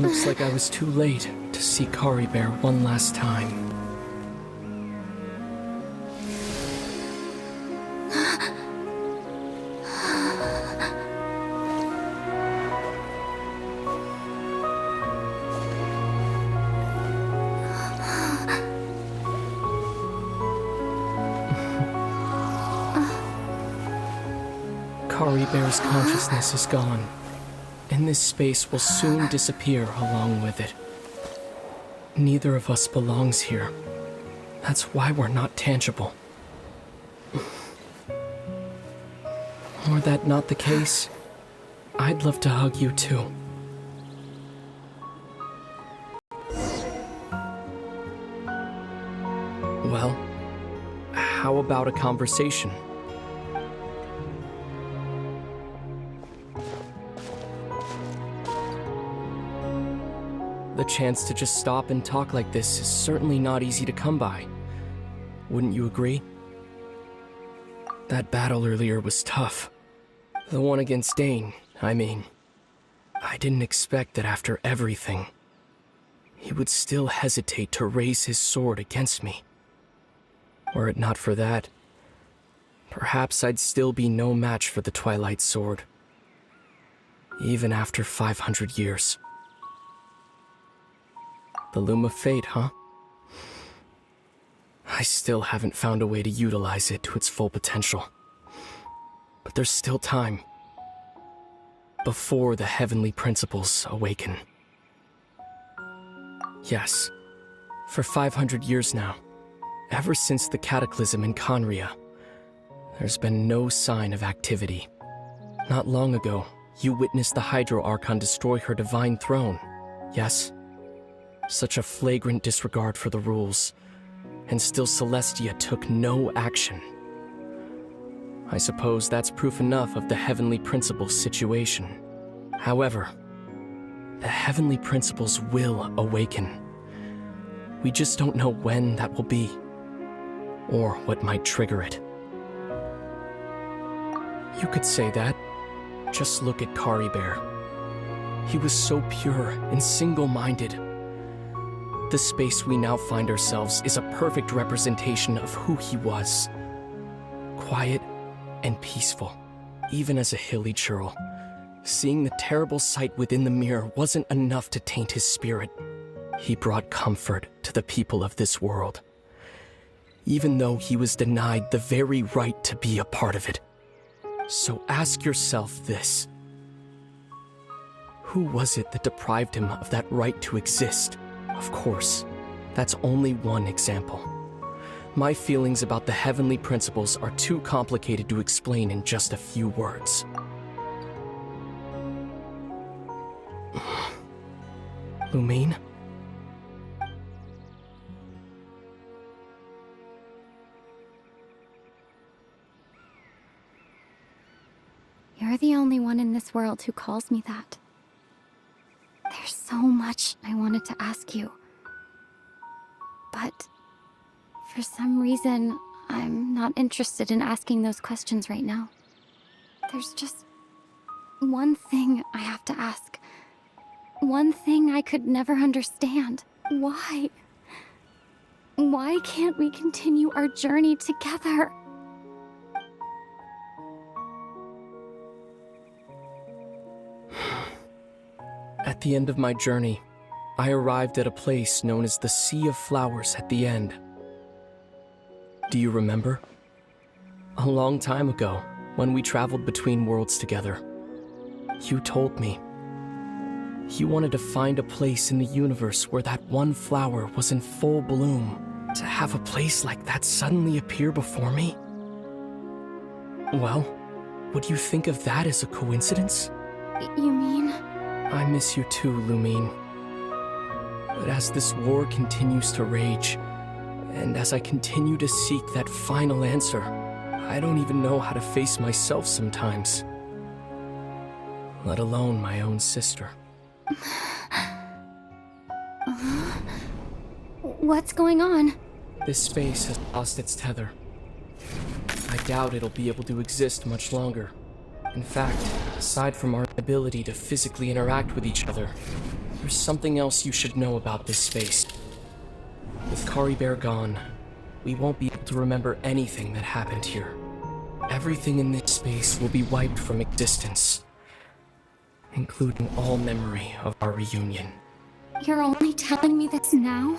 Looks like I was too late to see Kari Bear one last time. Kari Bear's consciousness is gone, and this space will soon disappear along with it. Neither of us belongs here. That's why we're not tangible. Were that not the case, I'd love to hug you too. Well, how about a conversation? The chance to just stop and talk like this is certainly not easy to come by. Wouldn't you agree? That battle earlier was tough. The one against Dane, I mean. I didn't expect that after everything, he would still hesitate to raise his sword against me. Were it not for that, perhaps I'd still be no match for the Twilight Sword. Even after 500 years. The Loom of Fate, huh? I still haven't found a way to utilize it to its full potential. But there's still time. Before the heavenly principles awaken. Yes, for 500 years now, ever since the cataclysm in Conria, there's been no sign of activity. Not long ago, you witnessed the Hydro Archon destroy her divine throne, yes? Such a flagrant disregard for the rules, and still Celestia took no action. I suppose that's proof enough of the Heavenly Principles situation. However, the Heavenly Principles will awaken. We just don't know when that will be, or what might trigger it. You could say that. Just look at Kari Bear. He was so pure and single-minded. The space we now find ourselves is a perfect representation of who he was. Quiet and peaceful, even as a hilly churl. Seeing the terrible sight within the mirror wasn't enough to taint his spirit. He brought comfort to the people of this world, even though he was denied the very right to be a part of it. So ask yourself this. Who was it that deprived him of that right to exist? Of course, that's only one example. My feelings about the Heavenly Principles are too complicated to explain in just a few words. Lumine? You're the only one in this world who calls me that. There's so much I wanted to ask you. But for some reason, I'm not interested in asking those questions right now. There's just one thing I have to ask. One thing I could never understand. Why? Why can't we continue our journey together? At the end of my journey, I arrived at a place known as the Sea of Flowers at the end. Do you remember? A long time ago, when we traveled between worlds together, you told me you wanted to find a place in the universe where that one flower was in full bloom. To have a place like that suddenly appear before me? Well, would you think of that as a coincidence? You mean? I miss you too, Lumine. But as this war continues to rage, and as I continue to seek that final answer, I don't even know how to face myself sometimes. Let alone my own sister. What's going on? This space has lost its tether. I doubt it'll be able to exist much longer. In fact, aside from our ability to physically interact with each other, There's something else you should know about this space. With Kari Bear gone, we won't be able to remember anything that happened here. Everything in this space will be wiped from existence, including all memory of our reunion. You're only telling me this now?